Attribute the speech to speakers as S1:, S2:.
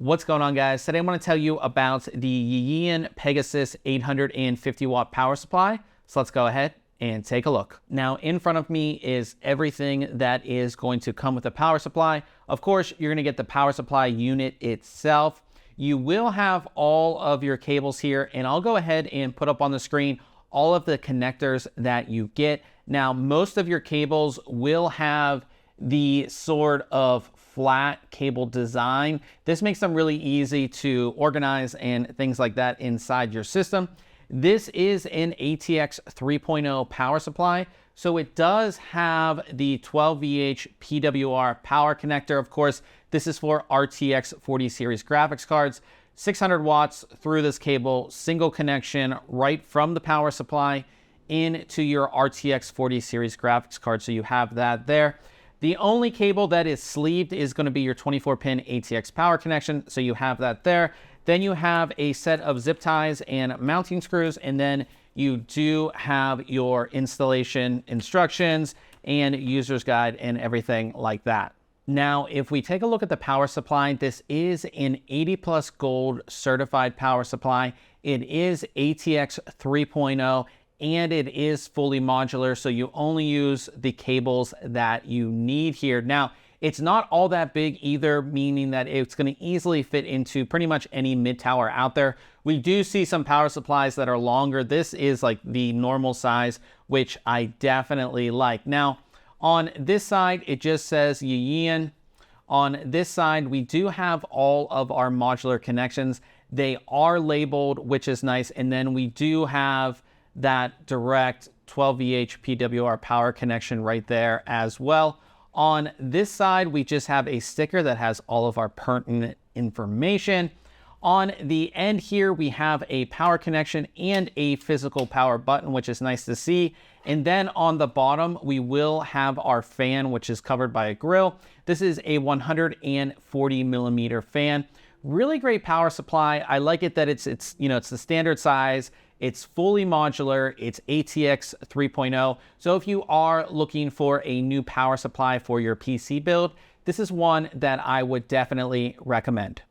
S1: What's going on, guys? Today I'm going to tell you about the YEYIAN Pegasus 850 watt power supply. So let's go ahead and take a look. Now, in front of me is everything that is going to come with the power supply. Of course, you're going to get the power supply unit itself. You will have all of your cables here, and I'll go ahead and put up on the screen all of the connectors that you get. Now, most of your cables will have the sort of flat cable design. This makes them really easy to organize and things like that inside your system. This is an ATX 3.0 power supply, so it does have the 12VH PWR power connector. Of course, this is for RTX 40 series graphics cards. 600 watts through this cable, single connection right from the power supply into your RTX 40 series graphics card. So you have that there. The only cable that is sleeved is going to be your 24-pin ATX power connection, so you have that there. Then you have a set of zip ties and mounting screws, and then you do have your installation instructions and user's guide and everything like that. Now, if we take a look at the power supply, this is an 80+ gold certified power supply. It is ATX 3.0. and it is fully modular, so you only use the cables that you need here. Now, it's not all that big either, meaning that it's going to easily fit into pretty much any mid-tower out there. We do see some power supplies that are longer. This is like the normal size, which I definitely like. Now, on this side, it just says YEYIAN. On this side, we do have all of our modular connections. They are labeled, which is nice, and then we do have that direct 12VH PWR power connection right there as well. On this side, we just have a sticker that has all of our pertinent information. On the end here, we have a power connection and a physical power button, which is nice to see. And then on the bottom, we will have our fan, which is covered by a grill. This is a 140 millimeter fan. Really great power supply. I like it that it's the standard size. It's fully modular. It's ATX 3.0. So if you are looking for a new power supply for your PC build, this is one that I would definitely recommend.